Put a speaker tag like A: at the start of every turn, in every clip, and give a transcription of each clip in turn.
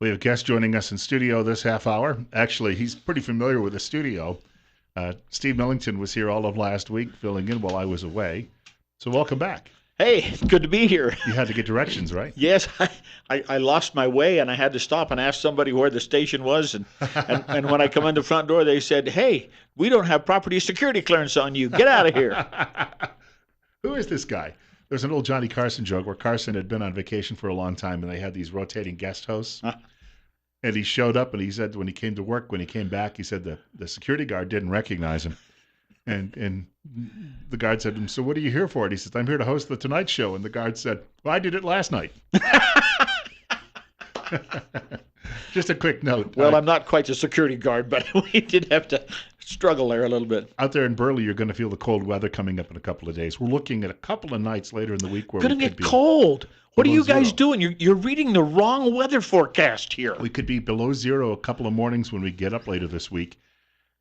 A: We have a guest joining us in studio this half hour. Actually, he's pretty familiar with the studio. Steve Millington was here all of last week, filling in while I was away. So welcome back.
B: Hey, good to be here.
A: You had to get directions, right?
B: Yes, I lost my way and I had to stop and ask somebody where the station was. And when I come in the front door, they said, "Hey, we don't have property security clearance on you. Get out of here."
A: Who is this guy? There's an old Johnny Carson joke where Carson had been on vacation for a long time and they had these rotating guest hosts. And he showed up and he said when he came to work, when he came back, he said the security guard didn't recognize him. And the guard said to him, "So what are you here for?" And he says, "I'm here to host the Tonight Show." And the guard said, "Well, I did it last night." Just a quick note.
B: Well, I'm not quite a security guard, but we did have to struggle there a little bit.
A: Out there in Burley, you're going to feel the cold weather coming up in a couple of days. We're looking at a couple of nights later in the week where
B: Going
A: we
B: to
A: could
B: get
A: be
B: cold. What are
A: below
B: you guys
A: zero.
B: doing? You're reading the wrong weather forecast here.
A: We could be below zero a couple of mornings when we get up later this week.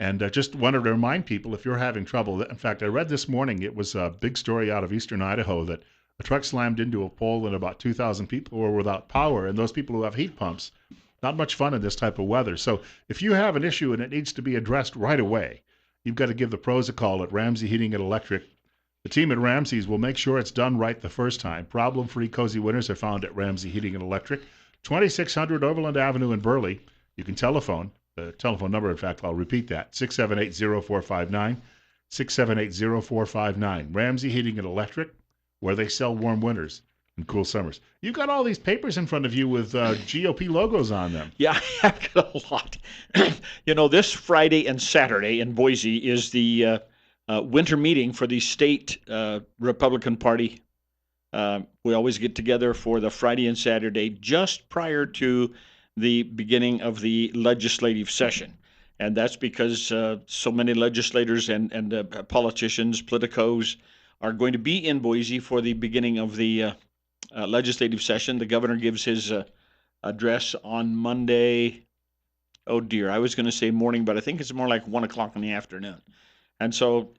A: And just wanted to remind people, if you're having trouble, in fact, I read this morning, it was a big story out of eastern Idaho that a truck slammed into a pole and about 2,000 people were without power. And those people who have heat pumps, not much fun in this type of weather. So if you have an issue and it needs to be addressed right away, you've got to give the pros a call at Ramsey Heating and Electric. The team at Ramsey's will make sure it's done right the first time. Problem-free cozy winters are found at Ramsey Heating and Electric, 2600 Overland Avenue in Burley. You can telephone. The telephone number, in fact, I'll repeat that, 678-0459, 678-0459. Ramsey Heating and Electric, where they sell warm winters and cool summers. You've got all these papers in front of you with GOP logos on them.
B: Yeah, I've got a lot. This Friday and Saturday in Boise is the winter meeting for the state Republican Party. We always get together for the Friday and Saturday just prior to the beginning of the legislative session. And that's because so many legislators and politicians, politicos, are going to be in Boise for the beginning of the legislative session. The governor gives his address on Monday. Oh dear, I was going to say morning, but I think it's more like 1 o'clock in the afternoon. And so,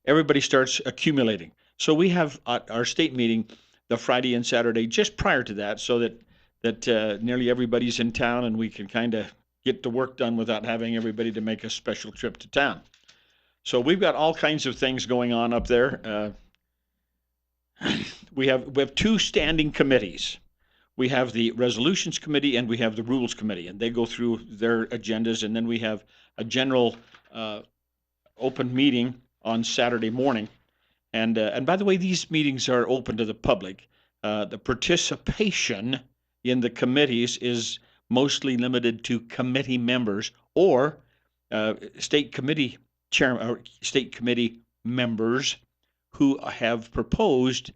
B: everybody starts accumulating. So we have our state meeting the Friday and Saturday just prior to that, so that nearly everybody's in town and we can kind of get the work done without having everybody to make a special trip to town. So we've got all kinds of things going on up there. We have two standing committees. We have the Resolutions Committee and we have the Rules Committee, and they go through their agendas, and then we have a general open meeting on Saturday morning. And by the way, these meetings are open to the public. The participation in the committees is mostly limited to committee members or state committee chairman or state committee members who have proposed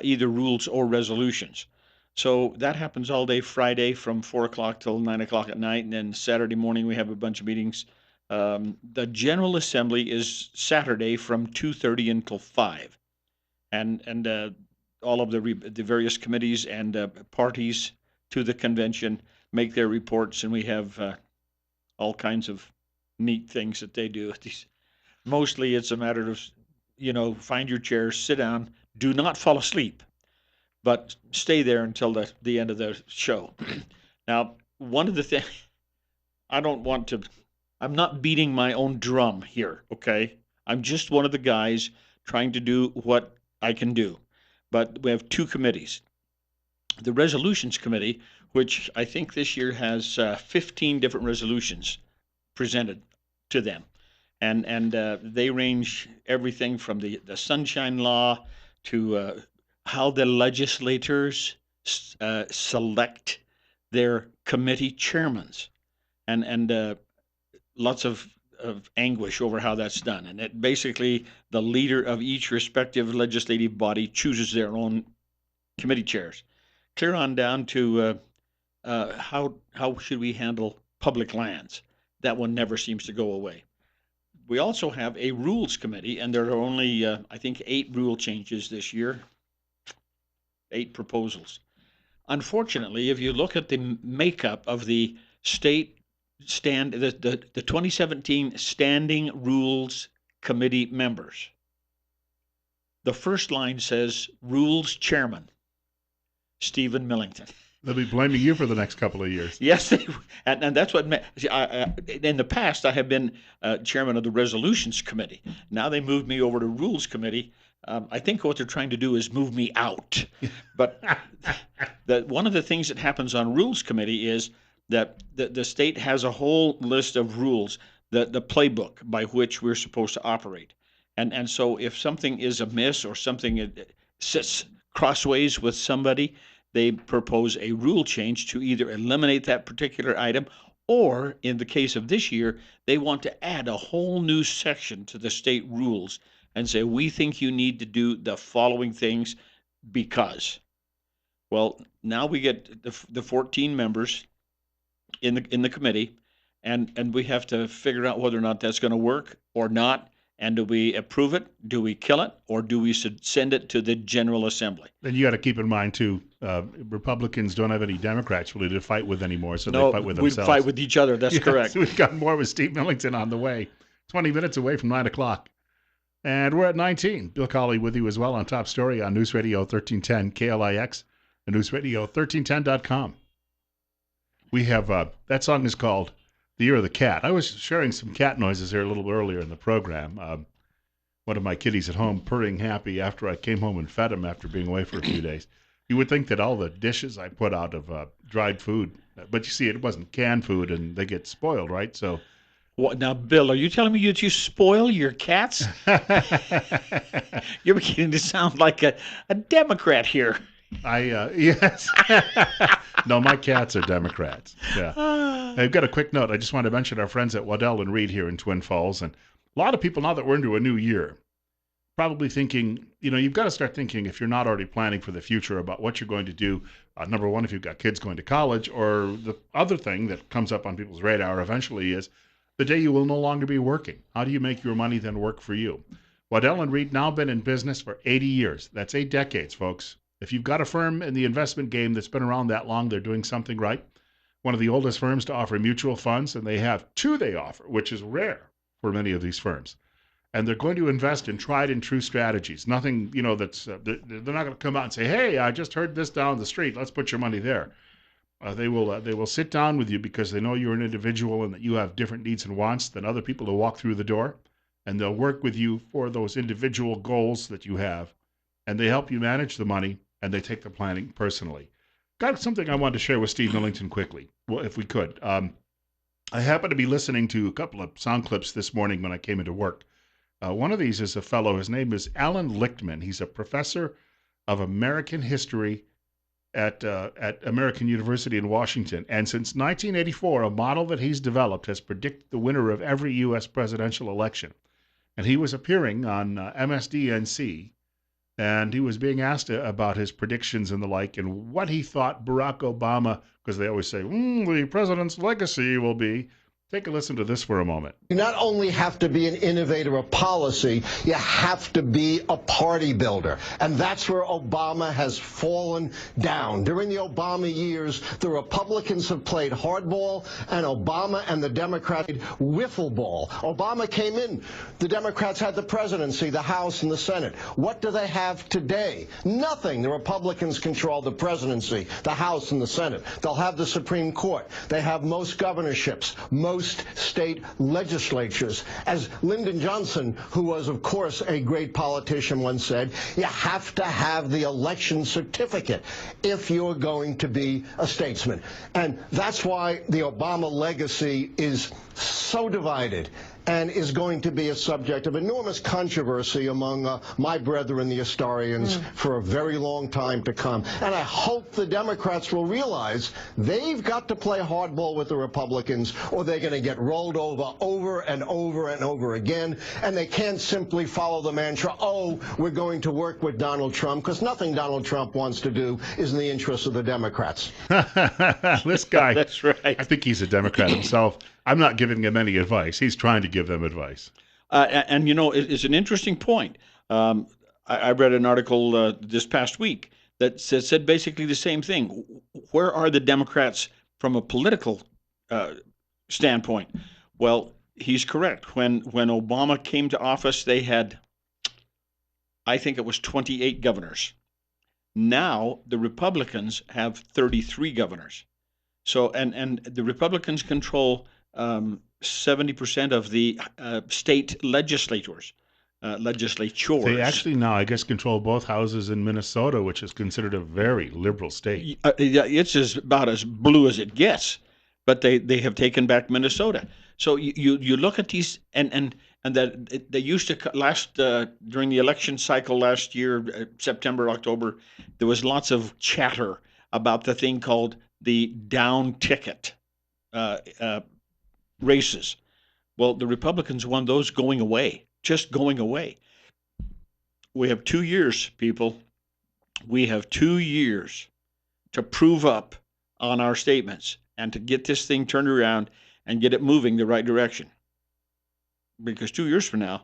B: either rules or resolutions. So that happens all day Friday from 4 o'clock till 9 o'clock at night, and then Saturday morning we have a bunch of meetings. The General Assembly is Saturday from 2:30 until 5, and all of the various committees and parties to the convention make their reports, and we have all kinds of neat things that they do. Mostly it's a matter of, find your chair, sit down, do not fall asleep, but stay there until the end of the show. Now, one of the things, I'm not beating my own drum here, okay? I'm just one of the guys trying to do what I can do. But we have two committees. The Resolutions Committee, which I think this year has 15 different resolutions presented to them. And they range everything from the Sunshine Law to how the legislators select their committee chairmans, and lots of anguish over how that's done. And it basically, the leader of each respective legislative body chooses their own committee chairs, clear on down to how should we handle public lands. That one never seems to go away. We also have a rules committee, and there are only, I think, 8 rule changes this year, 8 proposals. Unfortunately, if you look at the makeup of the the 2017 Standing Rules Committee members, the first line says Rules Chairman, Stephen Millington.
A: They'll be blaming you for the next couple of years.
B: Yes, and that's what in the past I have been chairman of the resolutions committee. Now they moved me over to rules committee. I think what they're trying to do is move me out. But one of the things that happens on rules committee is that the state has a whole list of rules, the playbook by which we're supposed to operate. And so if something is amiss or something sits crossways with somebody, they propose a rule change to either eliminate that particular item, or in the case of this year, they want to add a whole new section to the state rules and say, we think you need to do the following things because. Well, now we get the 14 members in the committee, and we have to figure out whether or not that's going to work or not. And do we approve it? Do we kill it? Or do we send it to the General Assembly?
A: And you got to keep in mind, too, Republicans don't have any Democrats really to fight with anymore, so
B: No,
A: they fight with
B: we
A: themselves.
B: fight with each other. That's correct.
A: So we've got more with Steve Millington on the way. 20 minutes away from 9 o'clock. And we're at 19. Bill Colley with you as well on Top Story on News Radio 1310 KLIX and newsradio1310.com. We have, that song is called The Year of the Cat. I was sharing some cat noises here a little earlier in the program. One of my kitties at home purring happy after I came home and fed him after being away for a few days. You would think that all the dishes I put out of dried food, but you see, it wasn't canned food and they get spoiled, right? So.
B: What, now, Bill, are you telling me that you spoil your cats? You're beginning to sound like a Democrat here.
A: Yes. No, my cats are Democrats. Yeah. I've got a quick note. I just want to mention our friends at Waddell and Reed here in Twin Falls. And a lot of people, now that we're into a new year, probably thinking, you've got to start thinking, if you're not already planning for the future, about what you're going to do. Number one, if you've got kids going to college, or the other thing that comes up on people's radar eventually is the day you will no longer be working. How do you make your money then work for you? Waddell and Reed now been in business for 80 years. That's 8 decades, folks. If you've got a firm in the investment game that's been around that long, they're doing something right. One of the oldest firms to offer mutual funds, and they have 2 they offer, which is rare for many of these firms. And they're going to invest in tried and true strategies. Nothing, that's they're not going to come out and say, "Hey, I just heard this down the street. Let's put your money there." They will sit down with you because they know you're an individual and that you have different needs and wants than other people who walk through the door, and they'll work with you for those individual goals that you have, and they help you manage the money, and they take the planning personally. Got something I wanted to share with Steve Millington quickly, well, if we could. I happened to be listening to a couple of sound clips this morning when I came into work. One of these is a fellow, his name is Alan Lichtman. He's a professor of American history at American University in Washington. And since 1984, a model that he's developed has predicted the winner of every U.S. presidential election. And he was appearing on MSDNC, and he was being asked about his predictions and the like, and what he thought Barack Obama, because they always say, the president's legacy will be. Take a listen to this for a moment.
C: You not only have to be an innovator of policy, you have to be a party builder. And that's where Obama has fallen down. During the Obama years, the Republicans have played hardball, and Obama and the Democrats played wiffle ball. Obama came in. The Democrats had the presidency, the House, and the Senate. What do they have today? Nothing. The Republicans control the presidency, the House, and the Senate. They'll have the Supreme Court. They have most governorships, most state legislatures. As Lyndon Johnson, who was, of course, a great politician, once said, you have to have the election certificate if you're going to be a statesman. And that's why the Obama legacy is so divided and is going to be a subject of enormous controversy among my brethren, the historians, for a very long time to come. And I hope the Democrats will realize they've got to play hardball with the Republicans, or they're going to get rolled over and over and over again. And they can't simply follow the mantra, we're going to work with Donald Trump, because nothing Donald Trump wants to do is in the interest of the Democrats.
A: This guy,
B: that's right.
A: I think he's a Democrat himself. I'm not giving him any advice. He's trying to give them advice.
B: And it's an interesting point. I read an article this past week that said basically the same thing. Where are the Democrats from a political standpoint? Well, he's correct. When Obama came to office, they had, I think it was 28 governors. Now the Republicans have 33 governors. So, and the Republicans control 70% of the state
A: They
B: legislatures.
A: actually now, I guess, control both houses in Minnesota, which is considered a very liberal state.
B: Yeah, it's about as blue as it gets, but they have taken back Minnesota. So you look at these and that they used to last during the election cycle last year, September, October, there was lots of chatter about the thing called the down ticket uh, uh, races. Well, the Republicans won those going away, just going away. We have 2 years, people. We have 2 years to prove up on our statements and to get this thing turned around and get it moving the right direction. Because 2 years from now,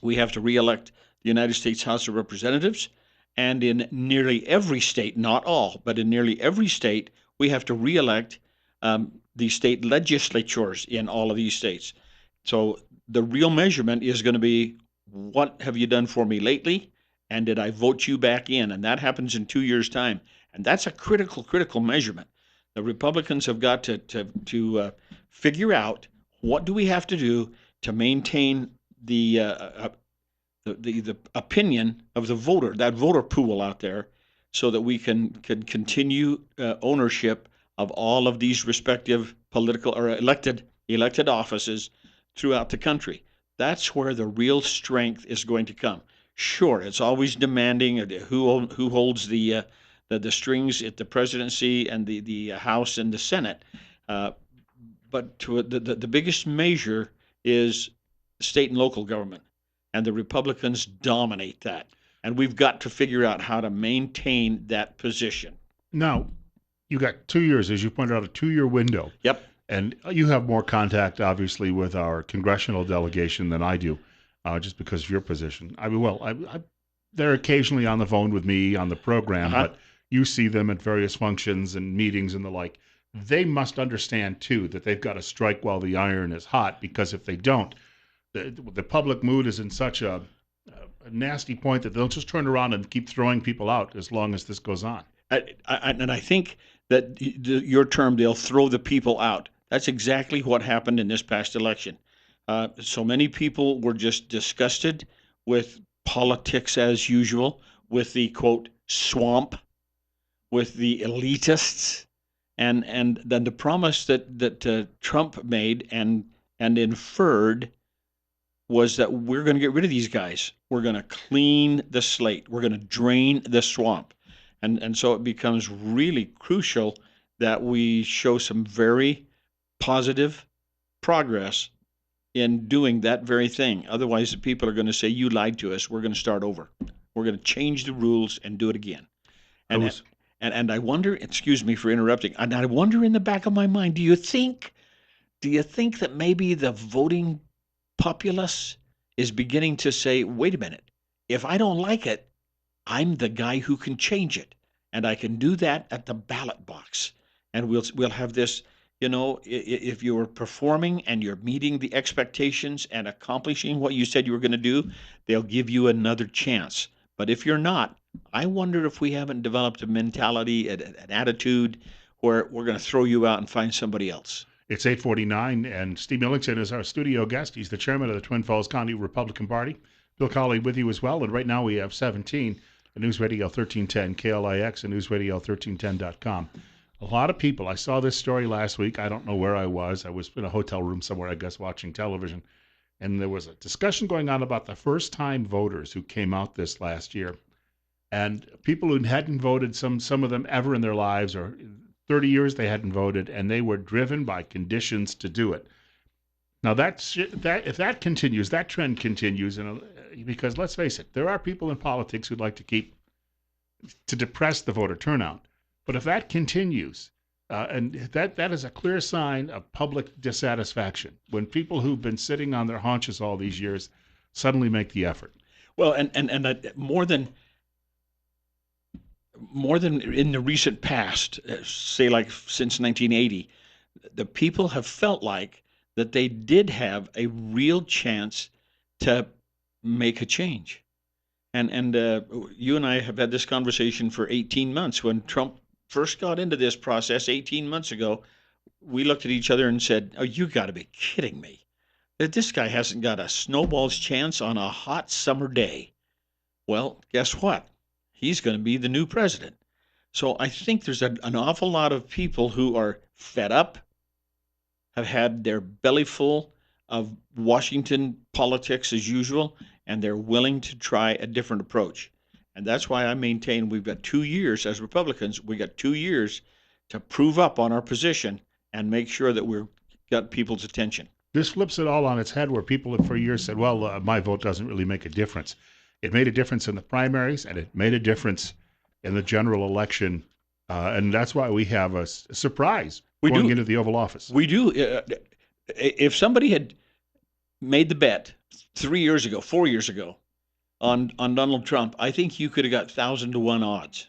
B: we have to reelect the United States House of Representatives. And in nearly every state, not all, but in nearly every state, we have to reelect the state legislatures in all of these states. So the real measurement is going to be, what have you done for me lately? And did I vote you back in? And that happens in 2 years' time. And that's a critical measurement. The Republicans have got to figure out, what do we have to do to maintain the opinion of the voter, that voter pool out there, so that we can continue ownership of all of these respective political or elected offices throughout the country. That's where the real strength is going to come. Sure, it's always demanding who holds the strings at the presidency and the House and the Senate, uh, but the biggest measure is state and local government, and the Republicans dominate that. And we've got to figure out how to maintain that position.
A: Now, you got 2 years, as you pointed out, a 2-year window.
B: Yep.
A: And you have more contact, obviously, with our congressional delegation than I do, just because of your position. I mean, well, they're occasionally on the phone with me on the program,
B: Uh-huh.
A: but you see them at various functions and meetings and the like. They must understand, too, that they've got to strike while the iron is hot, because if they don't, the public mood is in such a nasty point that they'll just turn around and keep throwing people out as long as this goes on.
B: And I think that your term, they'll throw the people out. That's exactly what happened in this past election. So many people were just disgusted with politics as usual, with the quote swamp, with the elitists, and then the promise that Trump made and inferred was that we're going to get rid of these guys. We're going to clean the slate. We're going to drain the swamp. And so it becomes really crucial that we show some very positive progress in doing that very thing. Otherwise, the people are going to say, you lied to us. We're going to start over. We're going to change the rules and do it again. And I wonder, excuse me for interrupting, and I wonder in the back of my mind, do you think that maybe the voting populace is beginning to say, wait a minute, if I don't like it, I'm the guy who can change it, and I can do that at the ballot box. And we'll have this, if you're performing and you're meeting the expectations and accomplishing what you said you were going to do, they'll give you another chance. But if you're not, I wonder if we haven't developed a mentality, an attitude where we're going to throw you out and find somebody else.
A: It's 8:49, and Steve Millington is our studio guest. He's the chairman of the Twin Falls County Republican Party. Bill Colley with you as well, and right now we have 17, News Radio 1310, KLIX, and newsradio1310.com. A lot of people, I saw this story last week. I don't know where I was. I was in a hotel room somewhere, I guess, watching television, and there was a discussion going on about the first-time voters who came out this last year. And people who hadn't voted, some of them ever in their lives, or 30 years they hadn't voted, and they were driven by conditions to do it. Now if that continues, that trend continues, because let's face it, there are people in politics who'd like to depress the voter turnout. But if that continues, and that is a clear sign of public dissatisfaction, when people who've been sitting on their haunches all these years suddenly make the effort.
B: Well, and more than in the recent past, say like since 1980, the people have felt like that they did have a real chance to make a change. And you and I have had this conversation for 18 months. When Trump first got into this process 18 months ago, we looked at each other and said, "Oh, you got to be kidding me! That this guy hasn't got a snowball's chance on a hot summer day." Well, guess what? He's going to be the new president. So I think there's an awful lot of people who are fed up, have had their belly full of Washington politics as usual, and they're willing to try a different approach. And that's why I maintain we've got 2 years as Republicans, we got 2 years to prove up on our position and make sure that we've got people's attention.
A: This flips it all on its head where people have for years said, well, my vote doesn't really make a difference. It made a difference in the primaries, and it made a difference in the general election. And that's why we have a surprise going into the Oval Office.
B: We do. If somebody had made the bet 3 years ago, 4 years ago, on Donald Trump, I think you could have got 1,000 to 1 odds.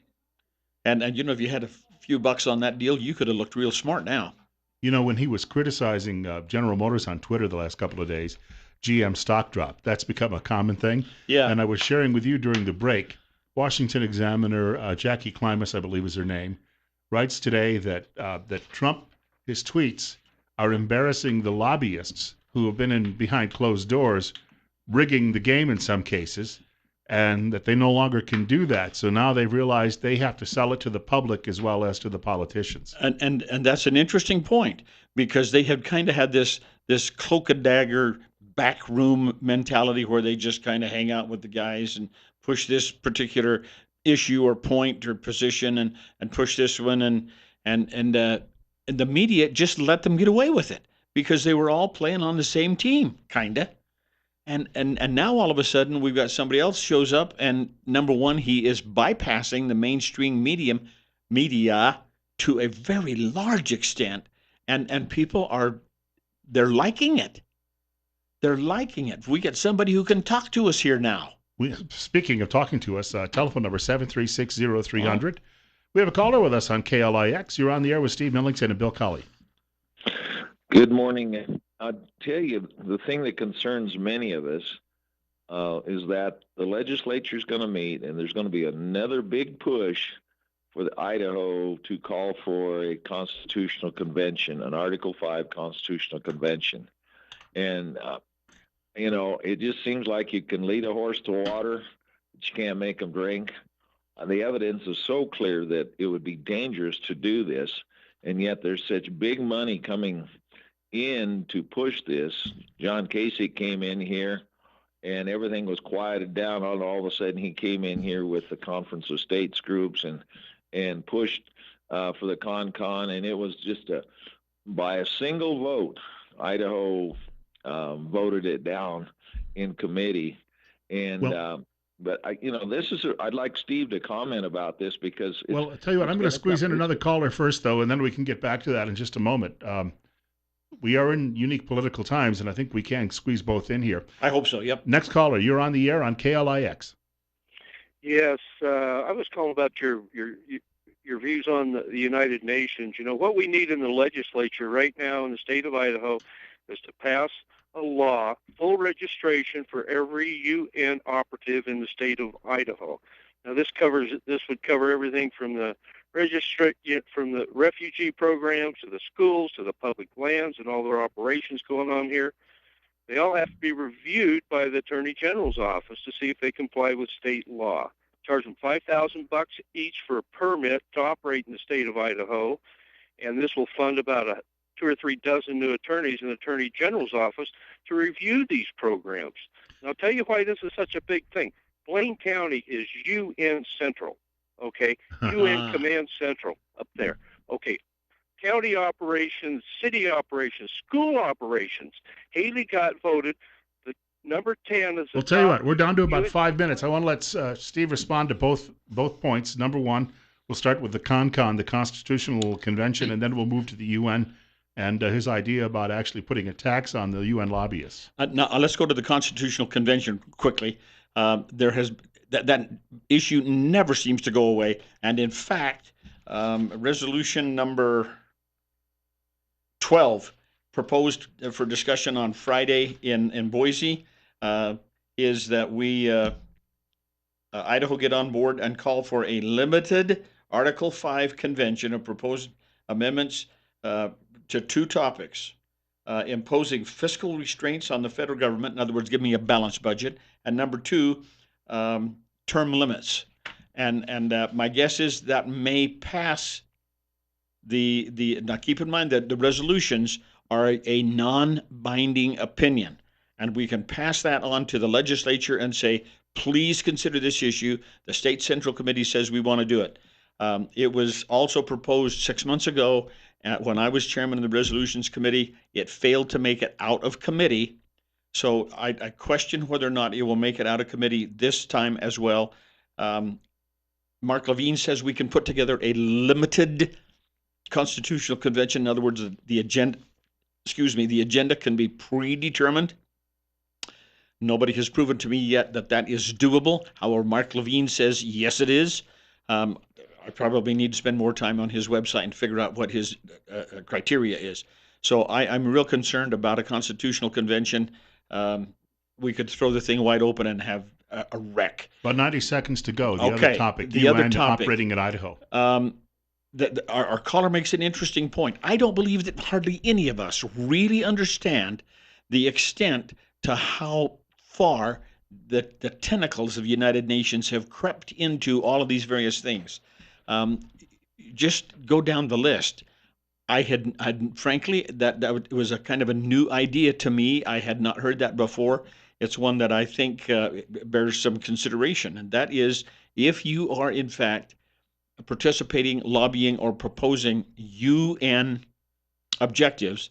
B: And if you had a few bucks on that deal, you could have looked real smart now.
A: When he was criticizing General Motors on Twitter the last couple of days, GM stock dropped. That's become a common thing.
B: Yeah.
A: And I was sharing with you during the break, Washington Examiner, Jackie Klimas, I believe is her name, writes today that Trump, his tweets, are embarrassing the lobbyists who have been behind closed doors, rigging the game in some cases, and that they no longer can do that. So now they've realized they have to sell it to the public as well as to the politicians.
B: And that's an interesting point, because they have kind of had this cloak and dagger backroom mentality where they just kind of hang out with the guys and push this particular issue or point or position and push this one and the media just let them get away with it because they were all playing on the same team, kinda. And now all of a sudden we've got somebody else shows up, and number one, he is bypassing the mainstream media to a very large extent, and people they're liking it. They're liking it. We get somebody who can talk to us here now.
A: Speaking of talking to us, telephone number 736-0300. We have a caller with us on KLIX. You're on the air with Steve Millington and Bill Colley.
D: Good morning. I'll tell you, the thing that concerns many of us is that the legislature is going to meet, and there's going to be another big push for the Idaho to call for a constitutional convention, an Article 5 constitutional convention. And, it just seems like you can lead a horse to water, but you can't make him drink. The evidence is so clear that it would be dangerous to do this, and yet there's such big money coming in to push this. John Kasich came in here and everything was quieted down. All of a sudden he came in here with the Conference of States groups and pushed for the con, and it was just by a single vote, Idaho voted it down in committee. And but I'd like Steve to comment about this because
A: I'll tell you what, I'm going to squeeze in another caller first, though, and then we can get back to that in just a moment. We are in unique political times, and I think we can squeeze both in here.
B: I hope so, yep.
A: Next caller, you're on the air on KLIX.
E: Yes, I was calling about your views on the United Nations. What we need in the legislature right now in the state of Idaho is to pass a law, full registration for every UN operative in the state of Idaho. Now, this would cover everything from the refugee programs to the schools to the public lands and all their operations going on here. They all have to be reviewed by the Attorney General's office to see if they comply with state law. Charge them $5,000 each for a permit to operate in the state of Idaho, and this will fund about 2 or 3 dozen new attorneys in the Attorney General's office to review these programs. And I'll tell you why this is such a big thing. Blaine County is UN Central, okay? UN Command Central up there. Okay, county operations, city operations, school operations. Haley got voted. The number 10 is.
A: Well, tell you what, we're down to about 5 minutes. I want to let Steve respond to both points. Number one, we'll start with the the Constitutional Convention, and then we'll move to the UN and his idea about actually putting a tax on the UN lobbyists.
B: Now, let's go to the Constitutional Convention quickly. There has that issue never seems to go away, and in fact, resolution number 12, proposed for discussion on Friday in Boise, is that we Idaho get on board and call for a limited Article 5 convention of proposed amendments to two topics. Imposing fiscal restraints on the federal government, in other words, give me a balanced budget, and number two, term limits. And my guess is that may pass now keep in mind that the resolutions are a non-binding opinion, and we can pass that on to the legislature and say, please consider this issue. The state central committee says we want to do it. It was also proposed 6 months ago when I was chairman of the resolutions committee. It failed to make it out of committee, so I question whether or not it will make it out of committee this time as well. Mark Levine says we can put together a limited constitutional convention. In other words, the agenda can be predetermined. Nobody has proven to me yet that that is doable. However, Mark Levine says yes, it is. I probably need to spend more time on his website and figure out what his criteria is. So I'm real concerned about a constitutional convention. We could throw the thing wide open and have a wreck.
A: About 90 seconds to go.
B: Okay,
A: Other topic.
B: the other
A: UN
B: topic.
A: Operating in Idaho.
B: Our caller makes an interesting point. I don't believe that hardly any of us really understand the extent to how far the tentacles of the United Nations have crept into all of these various things. Just go down the list. I had frankly, that was a kind of a new idea to me. I had not heard that before. It's one that I think bears some consideration, and that is if you are in fact participating, lobbying, or proposing UN objectives,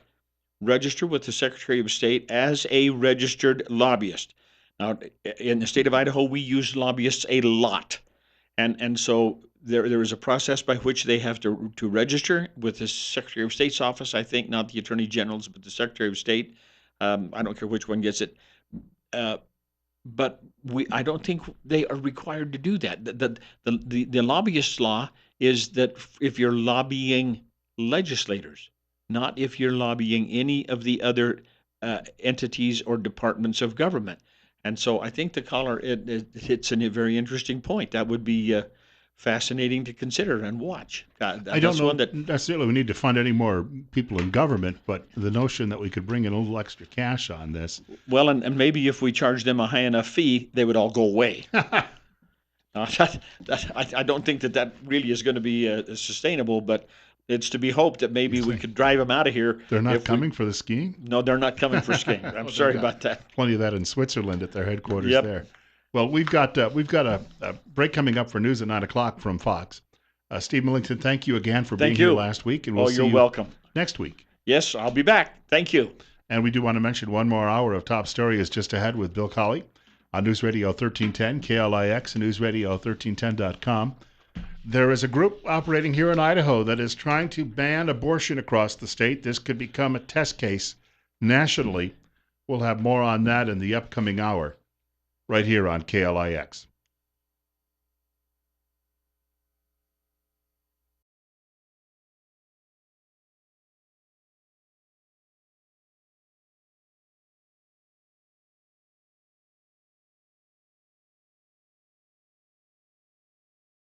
B: register with the Secretary of State as a registered lobbyist. Now, in the state of Idaho, we use lobbyists a lot. And so there is a process by which they have to register with the Secretary of State's office, I think, not the Attorney General's, but the Secretary of State. I don't care which one gets it. But I don't think they are required to do that. The lobbyist law is that if you're lobbying legislators, not if you're lobbying any of the other entities or departments of government. And so I think the caller it hits a very interesting point. That would be fascinating to consider and watch.
A: I don't know that necessarily we need to fund any more people in government, but the notion that we could bring in a little extra cash on this.
B: Well, and maybe if we charge them a high enough fee, they would all go away. I don't think that really is going to be sustainable, but it's to be hoped that maybe we could drive them out of here.
A: They're not coming for the skiing?
B: No, they're not coming for skiing. I'm sorry about that.
A: Plenty of that in Switzerland at their headquarters there. Well, we've got a break coming up for news at 9 o'clock from Fox. Steve Millington, thank you again for being here last week. And we'll see you
B: welcome.
A: Next week.
B: Yes, I'll be back. Thank you.
A: And we do want to mention one more hour of Top Story is just ahead with Bill Colley on News Radio 1310, KLIX, and newsradio1310.com. There is a group operating here in Idaho that is trying to ban abortion across the state. This could become a test case nationally. We'll have more on that in the upcoming hour right here on KLIX.